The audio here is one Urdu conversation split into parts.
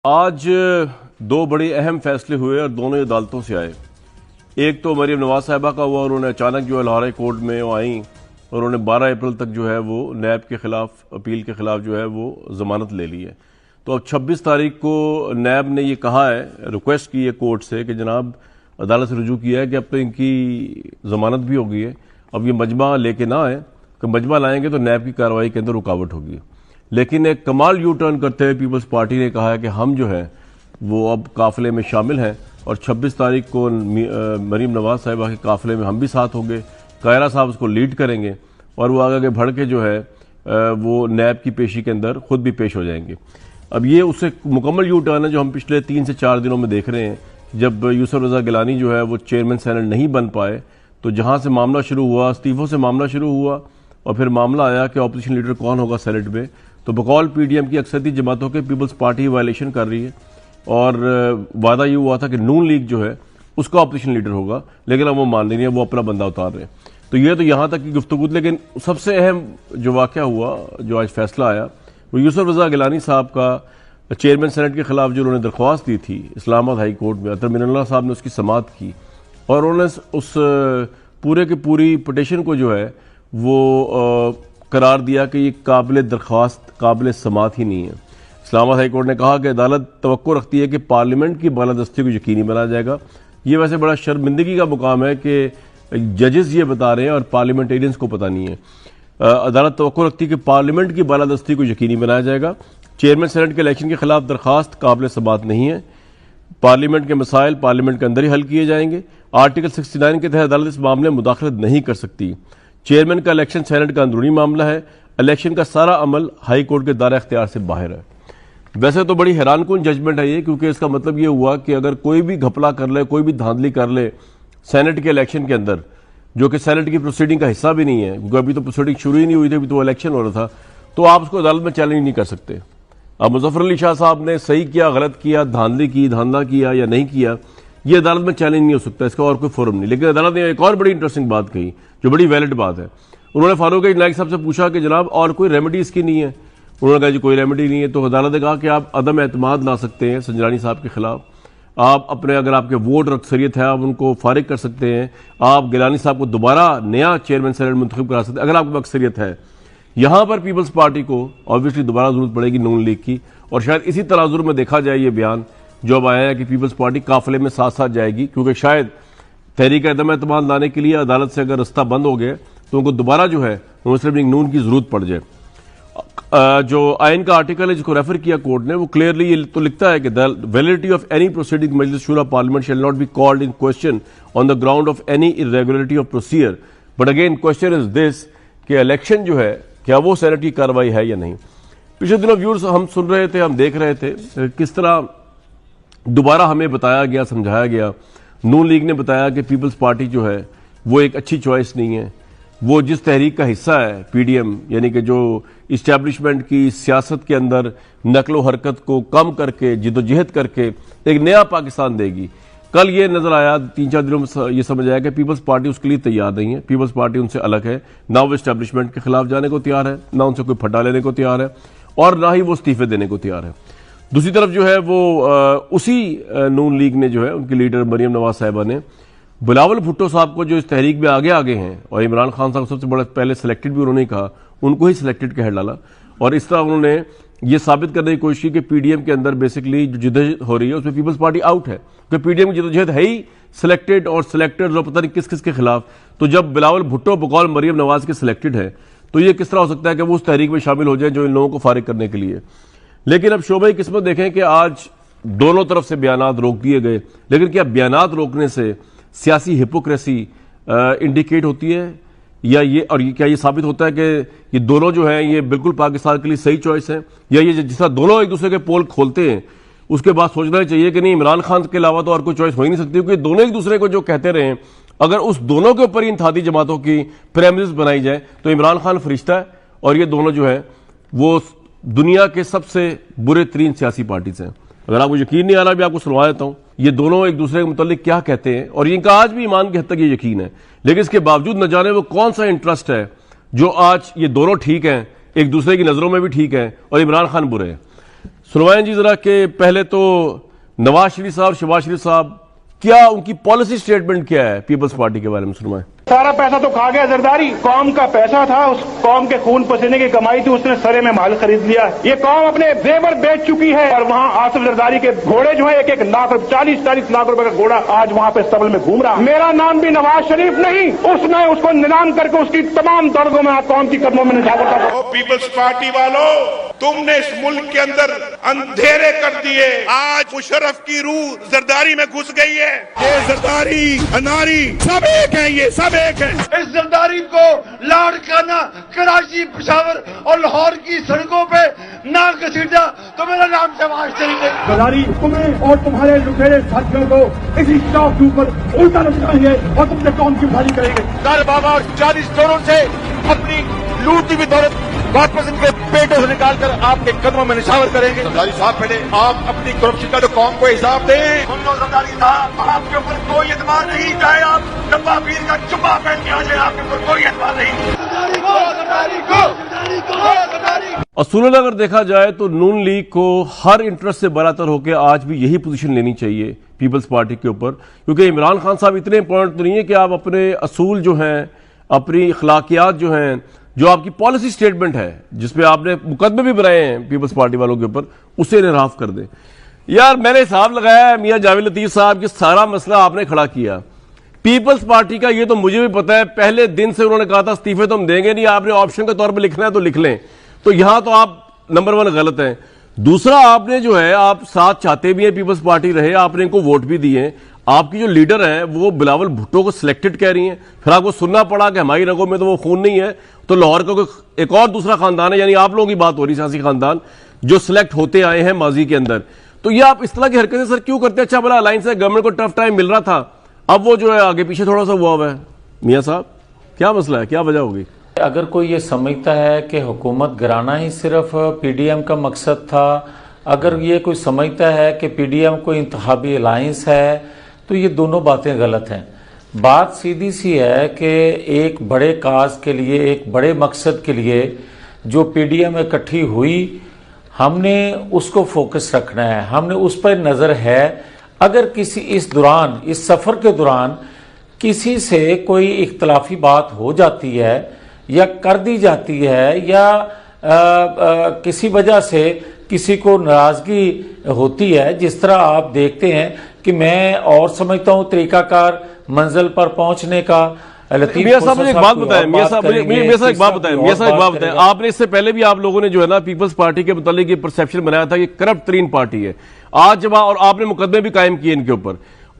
آج دو بڑے اہم فیصلے ہوئے اور دونوں عدالتوں سے آئے۔ ایک تو مریم نواز صاحبہ کا ہوا، انہوں نے اچانک جو ہے لاہور کورٹ میں وہ آئیں اور انہوں نے 12 اپریل تک جو ہے وہ نیب کے خلاف اپیل کے خلاف جو ہے وہ ضمانت لے لی ہے۔ تو اب 26 تاریخ کو نیب نے یہ کہا ہے، ریکویسٹ کی ہے کورٹ سے کہ جناب عدالت سے رجوع کیا ہے کہ اب تو ان کی ضمانت بھی ہو گئی ہے، اب یہ مجمع لے کے نہ آئیں، کہ مجمع لائیں گے تو نیب کی کارروائی کے اندر رکاوٹ ہوگی۔ لیکن ایک کمال یو ٹرن کرتے ہوئے پیپلز پارٹی نے کہا ہے کہ ہم جو ہے وہ اب قافلے میں شامل ہیں اور 26 تاریخ کو مریم نواز صاحبہ کے قافلے میں ہم بھی ساتھ ہوں گے، قاہرہ صاحب اس کو لیڈ کریں گے اور وہ آگے بڑھ کے جو ہے وہ نیب کی پیشی کے اندر خود بھی پیش ہو جائیں گے۔ اب یہ اس سے مکمل یو ٹرن ہے جو ہم پچھلے 3 سے 4 دنوں میں دیکھ رہے ہیں۔ جب یوسف رضا گیلانی جو ہے وہ چیئرمین سینٹ نہیں بن پائے تو جہاں سے معاملہ شروع ہوا، استعفوں سے معاملہ شروع ہوا اور پھر معاملہ آیا کہ اپوزیشن لیڈر کون ہوگا سینٹ میں، تو بقول پی ڈی ایم کی اکثریتی جماعتوں کے پیپلز پارٹی وائلیشن کر رہی ہے اور وعدہ یہ ہوا تھا کہ نون لیگ جو ہے اس کا اپوزیشن لیڈر ہوگا، لیکن اب وہ مان نہیں ہے، وہ اپنا بندہ اتار رہے ہیں۔ تو یہ تو یہاں تک کی گفتگو، لیکن سب سے اہم جو واقعہ ہوا، جو آج فیصلہ آیا، وہ یوسف رضا گیلانی صاحب کا چیئرمین سینٹ کے خلاف جو انہوں نے درخواست دی تھی اسلام آباد ہائی کورٹ میں، اطہر من اللہ صاحب نے اس کی سماعت کی اور انہوں نے اس پورے کی پوری پٹیشن کو جو ہے وہ قرار دیا کہ یہ قابل درخواست، قابل سماعت ہی نہیں ہے۔ اسلام آباد ہائی کورٹ نے کہا کہ عدالت توقع رکھتی ہے کہ پارلیمنٹ کی بالادستی کو یقینی بنایا جائے گا۔ یہ ویسے بڑا شرمندگی کا مقام ہے کہ ججز یہ بتا رہے ہیں اور پارلیمنٹیرینز کو پتہ نہیں ہے۔ عدالت توقع رکھتی ہے کہ پارلیمنٹ کی بالادستی کو یقینی بنایا جائے گا۔ چیئرمین سینٹ کے الیکشن کے خلاف درخواست قابل سماعت نہیں ہے۔ پارلیمنٹ کے مسائل پارلیمنٹ کے اندر ہی حل کیے جائیں گے۔ آرٹیکل 69 کے تحت عدالت اس معاملے میں مداخلت نہیں کر سکتی۔ چیئرمین کا الیکشن سینٹ کا اندرونی معاملہ ہے، الیکشن کا سارا عمل ہائی کورٹ کے دائرہ اختیار سے باہر ہے۔ ویسے تو بڑی حیران کن ججمنٹ ہے یہ، کیونکہ اس کا مطلب یہ ہوا کہ اگر کوئی بھی گھپلا کر لے، کوئی بھی دھاندلی کر لے سینٹ کے الیکشن کے اندر، جو کہ سینٹ کی پروسیڈنگ کا حصہ بھی نہیں ہے، کیونکہ ابھی تو پروسیڈنگ شروع ہی نہیں ہوئی تھی، ابھی تو الیکشن ہو رہا تھا، تو آپ اس کو عدالت میں چیلنج نہیں کر سکتے۔ اب مظفر علی شاہ صاحب نے صحیح کیا، غلط کیا، دھاندلی کی، دھاندلا کیا یا نہیں کیا، یہ عدالت میں چیلنج نہیں ہو سکتا، اس کا اور کوئی فورم نہیں۔ لیکن عدالت نے ایک اور بڑی انٹرسٹنگ بات کہی جو بڑی ویلڈ بات ہے۔ انہوں نے فاروق نائک صاحب سے پوچھا کہ جناب اور کوئی ریمیڈی اس کی نہیں ہے؟ انہوں نے کہا جی کوئی ریمیڈی نہیں ہے۔ تو عدالت نے کہا کہ آپ عدم اعتماد لا سکتے ہیں سنجرانی صاحب کے خلاف، آپ اپنے اگر آپ کے ووٹ اور اکثریت ہے آپ ان کو فارغ کر سکتے ہیں، آپ گیلانی صاحب کو دوبارہ نیا چیئرمین سینٹ منتخب کرا سکتے ہیں اگر آپ کے اکثریت ہے۔ یہاں پر پیپلز پارٹی کو آبویسلی دوبارہ ضرورت پڑے گی نون لیگ کی، اور شاید اسی تناظر میں دیکھا جائے یہ بیان جو اب آیا ہے کہ پیپلز پارٹی قافلے میں ساتھ ساتھ جائے گی، کیونکہ شاید تحریک عدم اعتماد لانے کے لیے عدالت سے اگر رستہ بند ہو گیا تو ان کو دوبارہ جو ہے مسلم لیگ نون کی ضرورت پڑ جائے۔ جو آئین کا آرٹیکل ہے جس کو ریفر کیا کورٹ نے، وہ کلیئرلی یہ تو لکھتا ہے کہ the validity of any proceeding مجلس شورا parliament shall not be called in question on the ground of any irregularity of procedure but again question is this کہ الیکشن جو ہے کیا وہ سینٹ کی کارروائی ہے یا نہیں۔ پچھلے دنوں ویورز ہم سن رہے تھے، ہم دیکھ رہے تھے کس طرح دوبارہ ہمیں بتایا گیا، سمجھایا گیا، نون لیگ نے بتایا کہ پیپلز پارٹی جو ہے وہ ایک اچھی چوائس نہیں ہے، وہ جس تحریک کا حصہ ہے پی ڈی ایم، یعنی کہ جو اسٹیبلشمنٹ کی سیاست کے اندر نقل و حرکت کو کم کر کے جد و جہد کر کے ایک نیا پاکستان دے گی۔ کل یہ نظر آیا، 3-4 دنوں میں یہ سمجھ آیا کہ پیپلز پارٹی اس کے لیے تیار نہیں ہے، پیپلز پارٹی ان سے الگ ہے، نہ وہ اسٹیبلشمنٹ کے خلاف جانے کو تیار ہے، نہ ان سے کوئی پھٹا لینے کو تیار ہے اور نہ ہی وہ استعفے دینے کو تیار ہے۔ دوسری طرف جو ہے وہ اسی نون لیگ نے جو ہے ان کی لیڈر مریم نواز صاحبہ نے بلاول بھٹو صاحب کو جو اس تحریک میں آگے ہیں، اور عمران خان صاحب سب سے بڑا پہلے سلیکٹڈ بھی انہوں نے کہا، ان کو ہی سلیکٹڈ کہہ ڈالا، اور اس طرح انہوں نے یہ ثابت کرنے کی کوشش کی کہ پی ڈی ایم کے اندر بیسکلی جو جدوجہد ہو رہی ہے اس میں پیپلز پارٹی آؤٹ ہے، کیونکہ پی ڈی ایم کی جدوجہد ہے ہی سلیکٹڈ اور سلیکٹڈ اور پتہ نہیں کس کس کے خلاف۔ تو جب بلاول بھٹو بقول مریم نواز کے سلیکٹڈ ہے تو یہ کس طرح ہو سکتا ہے کہ وہ اس تحریک میں شامل ہو جائیں جو ان لوگوں کو فارغ کرنے کے لیے۔ لیکن اب شعبہ قسمت دیکھیں کہ آج دونوں طرف سے بیانات روک دیے گئے، لیکن کیا بیانات روکنے سے سیاسی ہپوکریسی انڈیکیٹ ہوتی ہے یا کیا یہ ثابت ہوتا ہے کہ یہ دونوں جو ہیں یہ بالکل پاکستان کے لیے صحیح چوائس ہیں، یا یہ جس طرح دونوں ایک دوسرے کے پول کھولتے ہیں اس کے بعد سوچنا چاہیے کہ نہیں عمران خان کے علاوہ تو اور کوئی چوائس ہو ہی نہیں سکتی، کیونکہ دونوں ایک دوسرے کو جو کہتے رہے ہیں، اگر اس دونوں کے اوپر انتہائی جماعتوں کی پرائمریز بنائی جائے تو عمران خان فرشتہ ہے اور یہ دونوں جو ہیں وہ دنیا کے سب سے برے ترین سیاسی پارٹیز ہیں۔ اگر آپ کو یقین نہیں آ رہا بھی آپ کو سنوا دیتا ہوں، یہ دونوں ایک دوسرے کے متعلق کیا کہتے ہیں، اور ان کا آج بھی ایمان کی حد تک یہ یقین ہے، لیکن اس کے باوجود نہ جانے وہ کون سا انٹرسٹ ہے جو آج یہ دونوں ٹھیک ہیں، ایک دوسرے کی نظروں میں بھی ٹھیک ہیں اور عمران خان برے ہیں۔ سنوائیں جی ذرا کہ پہلے تو نواز شریف صاحب شہباز شریف صاحب کیا ان کی پالیسی سٹیٹمنٹ کیا ہے پیپلز پارٹی کے بارے میں سنوائیں. سارا پیسہ تو کھا گیا زرداری. قوم کا پیسہ تھا, اس قوم کے خون پسینے کی کمائی تھی, اس نے سرے میں مال خرید لیا. یہ قوم اپنے زیور بیچ چکی ہے اور وہاں آصف زرداری کے گھوڑے جو ہیں 1-1 لاکھ 40-40 لاکھ روپے کا گھوڑا آج وہاں پہ استبل میں گھوم رہا. میرا نام بھی نواز شریف نہیں, اس نے اس کو نیلام کر کے اس کی تمام دردوں میں قوم کی قدموں میں نچھاور کر. پیپلز پارٹی والوں, تم نے اس ملک کے اندر اندھیرے کر دیے. آج مشرف کی روح زرداری میں گھس گئی ہے. یہ زرداری اناری سب ایک ہیں, یہ سب ایک ہیں. اس زرداری کو لاڑکانہ کراچی پشاور اور لاہور کی سڑکوں پہ نہ گھسیٹا تو میرا نام شہباز شریف ہے. زرداری تمہیں اور تمہارے لٹیرے ساتھیوں کو اسی چوک کے اوپر الٹا لٹکائیں گے اور تم سے قوم کی بھالی کریں گے. دار بابا اور 40 کروڑ سے اپنی لوٹی ہوئی دولت واپس ان کے پیٹوں سے نکال کر آپ کے قدموں میں نشاور کریں گے. زرداری صاحب پہلے آپ اپنی کرپشن کا تو قوم کو حساب دیں. سن لو زرداری صاحب, آپ کے اوپر کوئی اعتبار نہیں, چاہے آپ ڈبا پیر کا چپا پہن کے آ جائیں, آپ کے اوپر کوئی اعتبار نہیں. اصولاً اگر دیکھا جائے تو نون لیگ کو ہر انٹرسٹ سے براتر ہو کے آج بھی یہی پوزیشن لینی چاہیے پیپلز پارٹی کے اوپر, کیونکہ عمران خان صاحب اتنے امپورٹنٹ تو نہیں ہے کہ آپ اپنے اصول جو ہیں, اپنی اخلاقیات جو ہیں, جو آپ کی پالیسی سٹیٹمنٹ ہے جس پہ آپ نے مقدمے بھی بنائے ہیں پیپلز پارٹی والوں کے اوپر, اسے انحراف کر دیں. یار میں نے حساب لگایا ہے میاں جاوید لطیف صاحب کہ سارا مسئلہ آپ نے کھڑا کیا پیپلز پارٹی کا. یہ تو مجھے بھی پتا ہے, پہلے دن سے انہوں نے کہا تھا استعفے تو ہم دیں گے نہیں, آپ نے آپشن کے طور پہ لکھنا ہے تو لکھ لیں. تو یہاں تو آپ نمبر 1 غلط ہیں. دوسرا, آپ نے جو ہے آپ ساتھ چاہتے بھی ہیں پیپلز پارٹی رہے, آپ نے ان کو ووٹ بھی دیے. آپ کی جو لیڈر ہیں وہ بلاول بھٹو کو سلیکٹڈ کہہ رہی ہیں, پھر آپ کو سننا پڑا کہ ہماری رگوں میں تو وہ خون نہیں ہے, تو لاہور کا کوئی ایک اور دوسرا خاندان ہے, یعنی آپ لوگوں کی بات ہو رہی سیاسی خاندان جو سلیکٹ ہوتے آئے ہیں ماضی کے اندر. تو یہ آپ اس طرح کی حرکتیں سر کیوں کرتے ہیں؟ اچھا بلا الائنس ہے, گورنمنٹ کو ٹف ٹائم مل رہا تھا, اب وہ جو ہے آگے پیچھے تھوڑا سا ہوا ہے. میاں صاحب کیا مسئلہ ہے, کیا وجہ ہوگی؟ اگر کوئی یہ سمجھتا ہے کہ حکومت گرانا ہی صرف پی ڈی ایم کا مقصد تھا, اگر یہ کوئی سمجھتا ہے کہ پی ڈی ایم کوئی انتخابی الائنس ہے, تو یہ دونوں باتیں غلط ہیں. بات سیدھی سی ہے کہ ایک بڑے کاز کے لیے, ایک بڑے مقصد کے لیے جو پی ڈی ایم اکٹھی ہوئی, ہم نے اس کو فوکس رکھنا ہے, ہم نے اس پر نظر ہے. اگر کسی اس سفر کے دوران کسی سے کوئی اختلافی بات ہو جاتی ہے یا کر دی جاتی ہے یا کسی وجہ سے کسی کو ناراضگی ہوتی ہے, جس طرح آپ دیکھتے ہیں کہ میں اور سمجھتا ہوں طریقہ کار منزل پر پہنچنے کا. میاں صاحب مجھے ایک بات بتائیں, میاں صاحب ایک بات بتائیں, آپ نے اس سے پہلے بھی آپ لوگوں نے جو ہے نا پیپلز پارٹی کے متعلق یہ پرسیپشن بنایا تھا کہ کرپٹ ترین پارٹی ہے. آج جب اور آپ نے مقدمے بھی قائم کیے ان کے اوپر,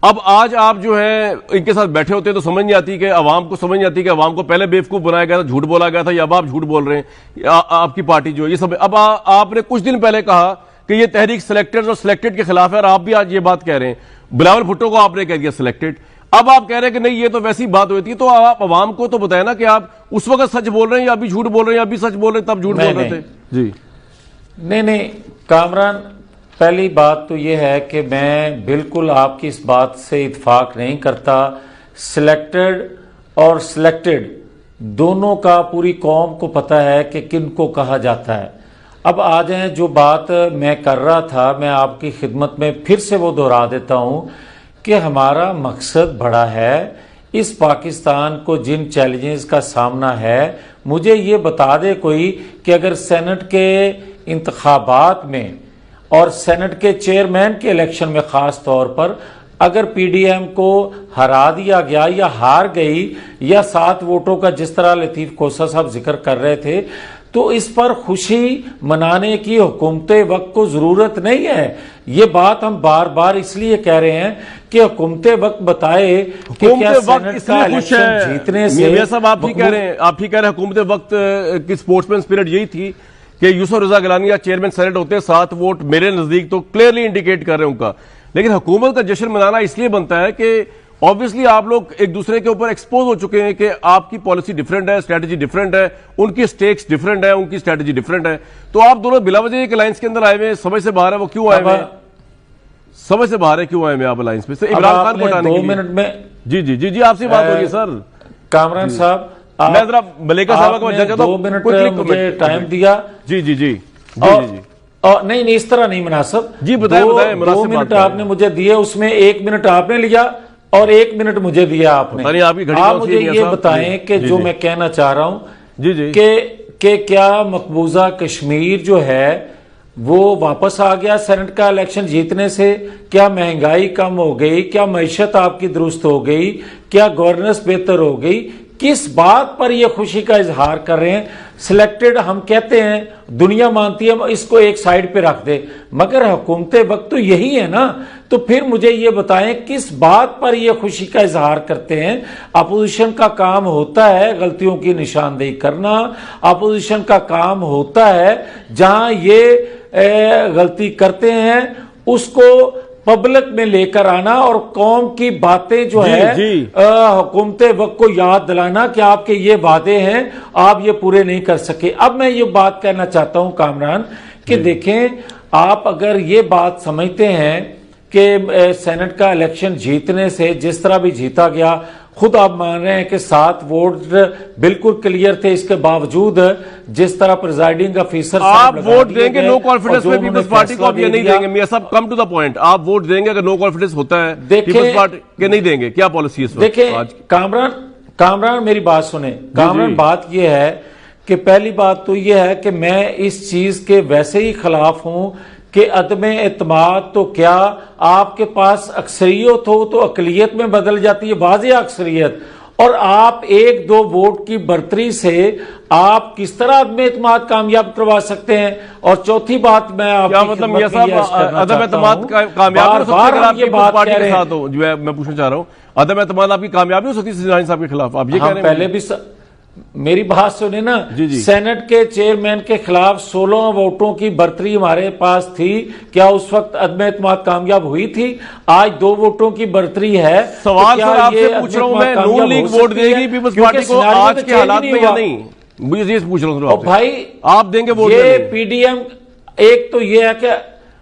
اب آج آپ جو ہے ان کے ساتھ بیٹھے ہوتے ہیں تو سمجھ نہیں آتی کہ عوام کو سمجھ نہیں آتی کہ عوام کو پہلے بیوقوف بنایا گیا تھا, جھوٹ بولا گیا تھا, یا اب آپ جھوٹ بول رہے ہیں آپ کی پارٹی جو ہے یہ سب. اب آپ نے کچھ دن پہلے کہا کہ یہ تحریک سلیکٹڈ اور سلیکٹڈ کے خلاف ہے, اور آپ بھی آج یہ بات کہہ رہے ہیں. بلاول بھٹو کو آپ نے کہہ دیا سلیکٹڈ, اب آپ کہہ رہے ہیں کہ نہیں یہ تو ویسی بات ہوتی ہے. تو آپ عوام کو تو بتائیں نا کہ آپ اس وقت سچ بول رہے ہیں یا ابھی جھوٹ بول رہے ہیں, یا ابھی سچ بول رہے ہیں تب جھوٹ بول رہے تھے. جی نہیں کامران, پہلی بات تو یہ ہے کہ میں بالکل آپ کی اس بات سے اتفاق نہیں کرتا. سلیکٹڈ اور سلیکٹڈ دونوں کا پوری قوم کو پتہ ہے کہ کن کو کہا جاتا ہے. اب آ جائیں, جو بات میں کر رہا تھا میں آپ کی خدمت میں پھر سے وہ دہرا دیتا ہوں کہ ہمارا مقصد بڑا ہے. اس پاکستان کو جن چیلنجز کا سامنا ہے, مجھے یہ بتا دے کوئی کہ اگر سینٹ کے انتخابات میں اور سینٹ کے چیئرمین کے الیکشن میں خاص طور پر اگر پی ڈی ایم کو ہرا دیا گیا یا ہار گئی یا 7 ووٹوں کا جس طرح لطیف کوسہ صاحب ذکر کر رہے تھے, تو اس پر خوشی منانے کی حکومت وقت کو ضرورت نہیں ہے. یہ بات ہم بار بار اس لیے کہہ رہے ہیں کہ حکومت وقت بتائے کہ کیا سینٹ کا الیکشن جیتنے سے آپ ہی کہہ رہے ہیں حکومت وقت کی سپورٹس مین اسپرٹ یہی تھی کہ یوسف رضا گیلانی یا چیئرمین سینٹ ہوتے 7 ووٹ میرے نزدیک تو کلیئرلی انڈیکیٹ کر رہے ہیں ان کا. لیکن حکومت کا جشن منانا اس لیے بنتا ہے کہ obviously آپ لوگ ایک دوسرے کے اوپر ایکسپوز ہو چکے ہیں کہ آپ کی پالیسی ڈیفرنٹ ہے, اسٹریٹجی ڈیفرنٹ ہے, ان کی سٹیکس ڈیفرنٹ ہے, ان کی اسٹریٹجی ڈیفرنٹ ہے. تو آپ دونوں بلا وجہ ایک الائنس کے اندر آئے ہوئے, سمجھ سے باہر ہے. وہ کیوں آئے ہوئے, سمجھ سے باہر ہے کیوں آئے ہوئے آپ الائنس پہ؟ عمران خان کو ہٹانے کے لیے. 2 منٹ میں جی آپ سے بات ہو رہی ہے سر. کامران صاحب میں ذرا ملیکہ صاحبہ کو 2 منٹ مجھے ٹائم دیا. جی اور نہیں اس طرح نہیں مناسب. جی بتائیں بتائیں, 2 منٹ آپ نے مجھے دیے, اس میں 1 منٹ آپ نے لیا اور 1 منٹ مجھے دیا آپ نے. آپ مجھے یہ بتائیں کہ جو میں کہنا چاہ رہا ہوں جی جی کہ کیا مقبوضہ کشمیر جو ہے وہ واپس آ گیا سینٹ کا الیکشن جیتنے سے؟ کیا مہنگائی کم ہو گئی؟ کیا معیشت آپ کی درست ہو گئی؟ کیا گورننس بہتر ہو گئی؟ کس بات پر یہ خوشی کا اظہار کر رہے ہیں؟ سلیکٹڈ ہم کہتے ہیں, دنیا مانتی ہے, اس کو ایک سائیڈ پہ رکھ دے, مگر حکومت وقت تو یہی ہے نا. تو پھر مجھے یہ بتائیں کس بات پر یہ خوشی کا اظہار کرتے ہیں؟ اپوزیشن کا کام ہوتا ہے غلطیوں کی نشاندہی کرنا, اپوزیشن کا کام ہوتا ہے جہاں یہ غلطی کرتے ہیں اس کو پبلک میں لے کر آنا اور قوم کی باتیں جو ہے حکومت وقت کو یاد دلانا کہ آپ کے یہ وعدے ہیں آپ یہ پورے نہیں کر سکے. اب میں یہ بات کہنا چاہتا ہوں کامران کہ دیکھیں, آپ اگر یہ بات سمجھتے ہیں کہ سینٹ کا الیکشن جیتنے سے جس طرح بھی جیتا گیا, خود آپ مان رہے ہیں کہ 7 ووٹ بالکل کلیئر تھے, اس کے باوجود جس طرح پریزائڈنگ افیسر آپ ووٹ دیں گے نو کانفیڈنس میں پیپلز پارٹی کو, آپ یہ نہیں دیں گے میاں صاحب, کم ٹو دا پوائنٹ, آپ ووٹ دیں گے اگر نو کانفیڈنس ہوتا ہے پیپلز پارٹی کے نہیں دیں گے؟ کیا پالیسی ہے؟ دیکھیں کامران میری بات سنیں کامران, بات یہ ہے کہ پہلی بات تو یہ ہے کہ میں اس چیز کے ویسے ہی خلاف ہوں کہ عدم اعتماد تو کیا آپ کے پاس اکثریت ہو تو اقلیت میں بدل جاتی ہے, واضح اکثریت, اور آپ 1-2 ووٹ کی برتری سے آپ کس طرح عدم اعتماد کامیاب کروا سکتے ہیں؟ اور چوتھی بات میں آپ کیا مطلب یہ صاحب عدم اعتماد کامیاب ہو سکتی ہے اگر آپ پارٹی کے ساتھ ہو؟ جو میں پوچھنا چاہ رہا ہوں, عدم اعتماد آپ کی کامیابی ہو سکتی ہے سیاسی صاحب کے خلاف؟ آپ یہ کہہ رہے ہیں پہلے بھی میری بات سنیں نا, سینٹ کے چیئرمین کے خلاف 16 ووٹوں کی برتری ہمارے پاس تھی, کیا اس وقت عدم اعتماد کامیاب ہوئی تھی؟ آج 2 ووٹوں کی برتری ہے. سوال سر آپ سے پوچھ رہا ہوں میں, نون لیگ ووٹ دے گی پیپلز پارٹی کو آج کے حالات میں یا نہیں؟ مجھے یہ پوچھ رہا ہوں بھائی, آپ دیں گے ووٹ؟ یہ پی ڈی ایم, ایک تو یہ ہے کہ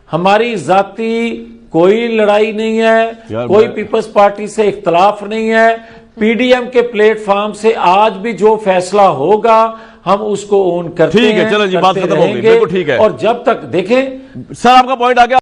ہماری ذاتی کوئی لڑائی نہیں ہے, کوئی پیپلز پارٹی سے اختلاف نہیں ہے, پی ڈی ایم کے پلیٹ فارم سے آج بھی جو فیصلہ ہوگا ہم اس کو اون کرتے ہیں. ٹھیک ہے, چلو جی بات ختم ہو گئی, بالکل ٹھیک ہے. اور جب تک دیکھیں سر آپ کا پوائنٹ آ گیا.